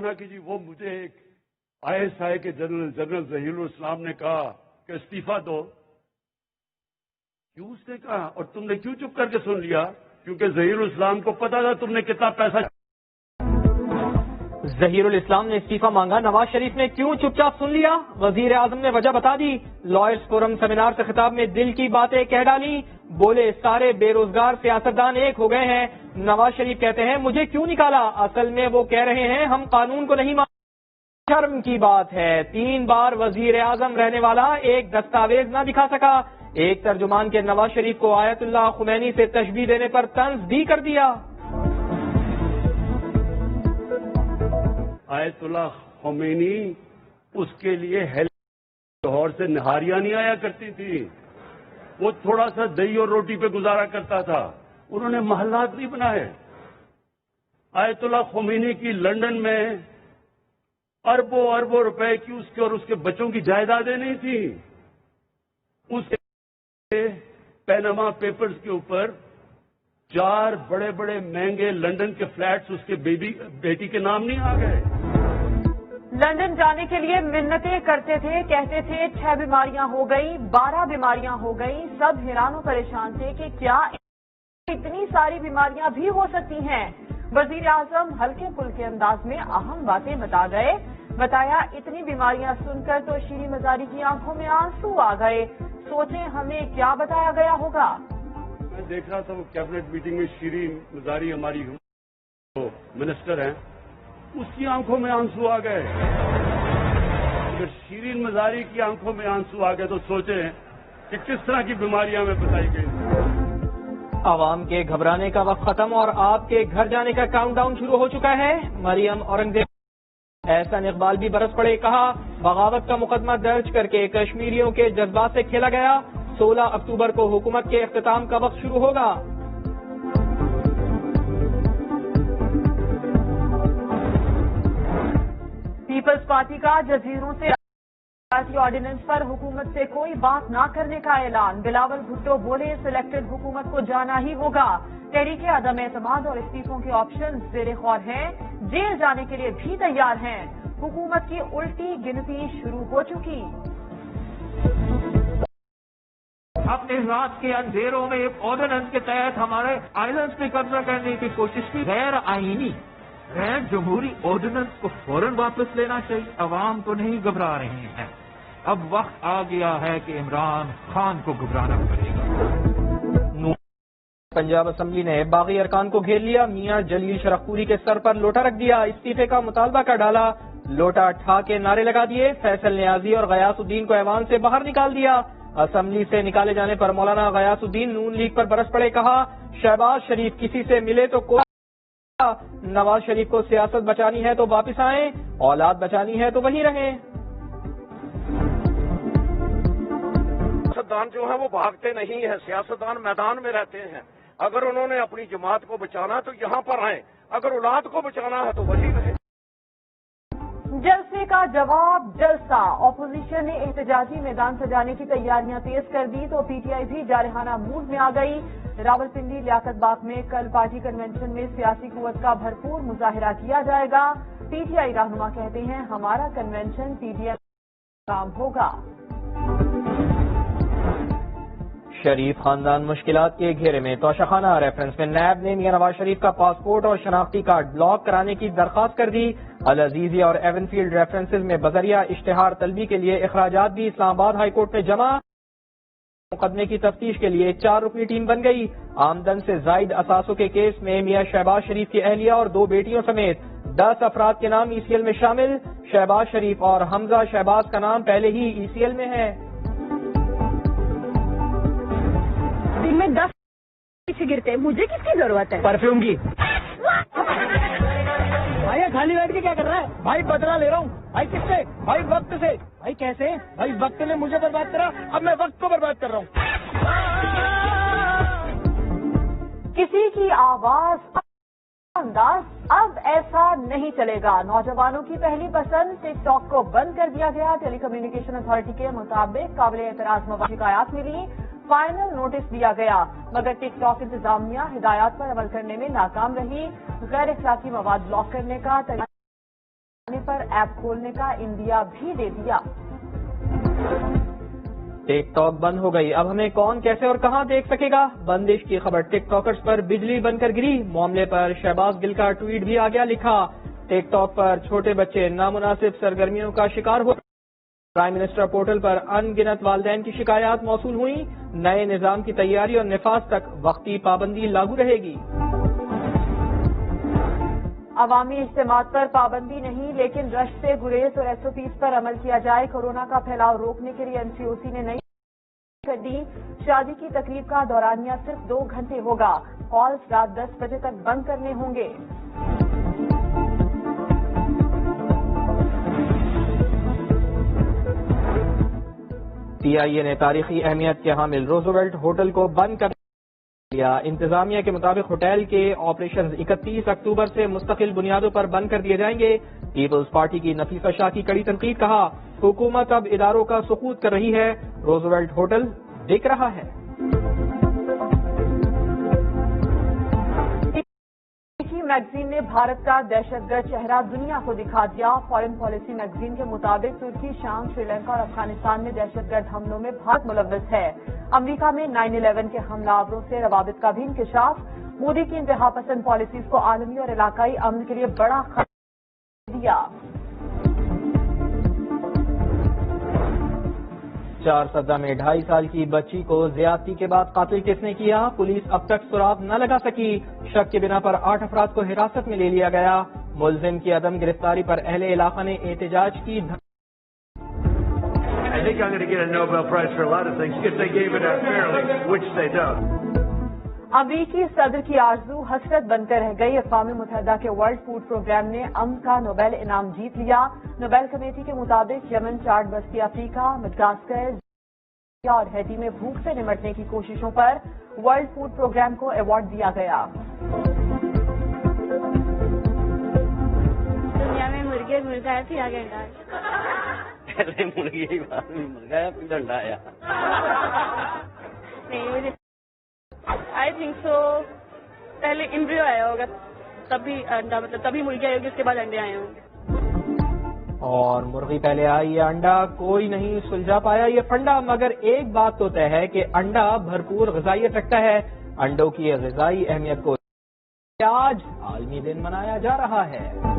بیانہ کی جی وہ مجھے ایک ISI کے جنرل ظہیر الاسلام نے کہا کہ استعفیٰ دو. کیوں اس نے کہا اور تم نے کیوں چپ کر کے سن لیا؟ کیونکہ ظہیر الاسلام کو پتا تھا تم نے کتنا پیسہ. ظہیر الاسلام نے استعفیٰ مانگا، نواز شریف نے کیوں چپ چاپ سن لیا؟ وزیر اعظم نے وجہ بتا دی. لائرز فورم سیمینار سے خطاب میں دل کی باتیں کہہ ڈالی. بولے سارے بے روزگار سیاستدان ایک ہو گئے ہیں. نواز شریف کہتے ہیں مجھے کیوں نکالا؟ اصل میں وہ کہہ رہے ہیں ہم قانون کو نہیں مانتے. شرم کی بات ہے 3 بار وزیر اعظم رہنے والا ایک دستاویز نہ دکھا سکا. ایک ترجمان کے نواز شریف کو آیت اللہ خمینی سے تشبیہ دینے پر طنز بھی کر دیا. آیت اللہ خمینی اس کے لیے لاہور سے نہاریاں نہیں آیا کرتی تھی، وہ تھوڑا سا دہی اور روٹی پہ گزارا کرتا تھا. انہوں نے محلات نہیں بنائے. آیت اللہ خمینی کی لندن میں اربوں اربوں روپے کی اس کے اور اس کے بچوں کی جائیدادیں نہیں تھیں. اس کے پیناما پیپرز کے اوپر 4 بڑے بڑے مہنگے لندن کے فلیٹس اس کے بیٹی کے نام نہیں آ گئے. لندن جانے کے لیے منتیں کرتے تھے، کہتے تھے 6 بیماریاں ہو گئی، 12 بیماریاں ہو گئی. سب حیران و پریشان تھے کہ کیا اتنی ساری بیماریاں بھی ہو سکتی ہیں. وزیر اعظم ہلکے پھلکے انداز میں اہم باتیں بتا گئے. بتایا اتنی بیماریاں سن کر تو شیریں مزاری کی آنکھوں میں آنسو آ گئے. سوچیں ہمیں کیا بتایا گیا ہوگا. میں دیکھ رہا تھا وہ کیبنٹ میٹنگ میں شیریں مزاری ہماری منسٹر ہیں، اس کی آنکھوں میں آنسو آ گئے. اگر شیریں مزاری کی آنکھوں میں آنسو آ گئے تو سوچیں کہ کس طرح کی بیماریاں ہمیں بتائی گئی. عوام کے گھبرانے کا وقت ختم اور آپ کے گھر جانے کا کاؤنٹ ڈاؤن شروع ہو چکا ہے. مریم اورنگزیب احسن اقبال بھی برس پڑے. کہا بغاوت کا مقدمہ درج کر کے کشمیریوں کے جذبات سے کھیلا گیا. 16 اکتوبر کو حکومت کے اختتام کا وقت شروع ہوگا. پیپلز پارٹی کا جزیروں سے پارٹی آرڈیننس پر حکومت سے کوئی بات نہ کرنے کا اعلان. بلاول بھٹو بولے سلیکٹڈ حکومت کو جانا ہی ہوگا. تحریک عدم اعتماد اور استعفوں کے آپشن زیر غور ہیں. جیل جانے کے لیے بھی تیار ہیں. حکومت کی الٹی گنتی شروع ہو چکی. اپنے رات کے اندھیروں میں ایک آرڈیننس کے تحت ہمارے آئلینڈز پہ قبضہ کرنے کی کوشش کی. غیر آئینی غیر جمہوری آرڈیننس کو فوراً واپس لینا چاہیے. عوام تو نہیں گھبرا رہے ہیں. اب وقت آ گیا ہے کہ عمران خان کو گھبرانا پڑے گا. پنجاب اسمبلی نے باغی ارکان کو گھیر لیا. میاں جلیل شرفپوری کے سر پر لوٹا رکھ دیا. استعفے کا مطالبہ کر ڈالا. لوٹا ٹھا کے نعرے لگا دیے. فیصل نیازی اور غیاث الدین کو ایوان سے باہر نکال دیا. اسمبلی سے نکالے جانے پر مولانا غیاث الدین نون لیگ پر برس پڑے. کہا شہباز شریف کسی سے ملے تو کوئی نواز شریف کو سیاست بچانی ہے تو واپس آئیں، اولاد بچانی ہے تو وہیں رہیں. سیاستدان جو ہیں وہ بھاگتے نہیں ہیں، سیاستدان میدان میں رہتے ہیں. اگر انہوں نے اپنی جماعت کو بچانا ہے تو یہاں پر آئیں، اگر اولاد کو بچانا ہے تو وہیں رہیں. جلسے کا جواب جلسہ. اپوزیشن نے احتجاجی میدان سجانے کی تیاریاں تیز کر دی تو PTI بھی جارحانہ موڈ میں آ گئی. راولپنڈی لیاقت باغ میں کل پارٹی کنونشن میں سیاسی قوت کا بھرپور مظاہرہ کیا جائے گا. PTI رہنما کہتے ہیں ہمارا کنونشن PDM کام ہوگا. شریف خاندان مشکلات کے گھیرے میں. توشخانہ ریفرنس میں نیب نے میاں نواز شریف کا پاسپورٹ اور شناختی کارڈ بلاک کرانے کی درخواست کر دی. العزیزی اور ایون فیلڈ ریفرنسز میں بذریعہ اشتہار طلبی کے لیے اخراجات بھی اسلام آباد ہائی کورٹ میں جمع. مقدمے کی تفتیش کے لیے 4 رکنی ٹیم بن گئی. آمدن سے زائد اثاثوں کے کیس میں میاں شہباز شریف کی اہلیہ اور 2 بیٹیوں سمیت 10 افراد کے نام ECL میں شامل. شہباز شریف اور حمزہ شہباز کا نام پہلے ہی ECL میں ہے. دن میں 10 پیچھے گرتے مجھے کس کی ضرورت ہے؟ پرفیوم کی. بھائی خالی بیٹھ کے کیا کر رہا ہے؟ بھائی بدلہ لے رہا ہوں. بھائی کس سے؟ بھائی وقت سے. بھائی کیسے؟ بھائی وقت نے مجھے برباد کرا، اب میں وقت کو برباد کر رہا ہوں. کسی کی آواز انداز اب ایسا نہیں چلے گا. نوجوانوں کی پہلی پسند ٹک ٹاک کو بند کر دیا گیا. ٹیلی کمیونیکیشن اتھارٹی کے مطابق قابل اعتراض مواد شکایات ملی، فائنل نوٹس دیا گیا، مگر ٹک ٹاک انتظامیہ ہدایات پر عمل کرنے میں ناکام رہی. غیر اخلاقی مواد بلاک کرنے کا پر ایپ کھولنے کا انڈیا بھی دے دیا۔ ٹک ٹاک بند ہو گئی، اب ہمیں کون کیسے اور کہاں دیکھ سکے گا؟ بندش کی خبر، ٹک ٹاکرز پر بجلی بن کر گری، معاملے پر شہباز گل کا ٹویٹ بھی آ گیا لکھا۔ ٹک ٹاک پر چھوٹے بچے نامناسب سرگرمیوں کا شکار ہو، پرائم منسٹر پورٹل پر ان گنت والدین کی شکایات موصول ہوئیں، نئے نظام کی تیاری اور نفاذ تک وقتی پابندی لاگو رہے گی۔ عوامی اجتماعات پر پابندی نہیں، لیکن رش سے گریز اور SOPs پر عمل کیا جائے۔ کورونا کا پھیلاؤ روکنے کے لیے NCOC نے نئی کر دی، شادی کی تقریب کا دورانیہ صرف 2 گھنٹے ہوگا، ہالز رات 10 بجے تک بند کرنے ہوں گے۔ PIA نے تاریخی اہمیت کے حامل روزویلٹ ہوٹل کو بند کر دیا، انتظامیہ کے مطابق ہوٹل کے آپریشنز 31 اکتوبر سے مستقل بنیادوں پر بند کر دیے جائیں گے۔ پیپلز پارٹی کی نفیسہ شاہ کی کڑی تنقید، کہا حکومت اب اداروں کا سقوط کر رہی ہے، روزویلٹ ہوٹل بک رہا ہے۔ میگزین نے بھارت کا دہشت گرد چہرہ دنیا کو دکھا دیا۔ فارن پالیسی میگزین کے مطابق ترکی، شام، سری لنکا اور افغانستان میں دہشت گرد حملوں میں بھارت ملوث ہے۔ امریکہ میں 9/11 کے حملہ آوروں سے روابط کا بھی انکشاف۔ مودی کی انتہا پسند پالیسیز کو عالمی اور علاقائی امن کے لیے بڑا خطرہ دیا۔ 4 سدہ میں 2.5 سال کی بچی کو زیادتی کے بعد قاتل کس نے کیا؟ پولیس اب تک سراغ نہ لگا سکی، شک کے بنا پر 8 افراد کو حراست میں لے لیا گیا۔ ملزم کی عدم گرفتاری پر اہل علاقہ نے احتجاج کی۔ I think I'm going to get a Nobel Prize for a lot of things if they gave it out fairly, which they don't. امریکی صدر کی آرزو حسرت بن کر رہ گئی، اقوام متحدہ کے ورلڈ فوڈ پروگرام نے امن کا نوبیل انعام جیت لیا۔ نوبیل کمیٹی کے مطابق یمن، چاڈ، وسطی افریقہ، مڈغاسکر اور ہیٹی میں بھوک سے نمٹنے کی کوششوں پر ورلڈ فوڈ پروگرام کو ایوارڈ دیا گیا۔ دنیا میں مرغے مرغا ہے، پھر آگے انڈا ہے۔ پہلے مرغی بعد میں مرغا ہے، پھر انڈا آیا۔ نہیں، مجھے آئی تھنک سو پہلے امبریو آیا ہوگا، تبھی انڈا، مطلب تبھی مرغی آئی ہوگی، اس کے بعد انڈے آئے ہوں گے۔ اور مرغی پہلے آئی یا انڈا، کوئی نہیں سلجھا پایا یہ پھنڈا، مگر ایک بات تو طے ہے کہ انڈا بھرپور غذائیت رکھتا ہے۔ انڈوں کی غذائی اہمیت کو آج عالمی دن منایا جا رہا ہے۔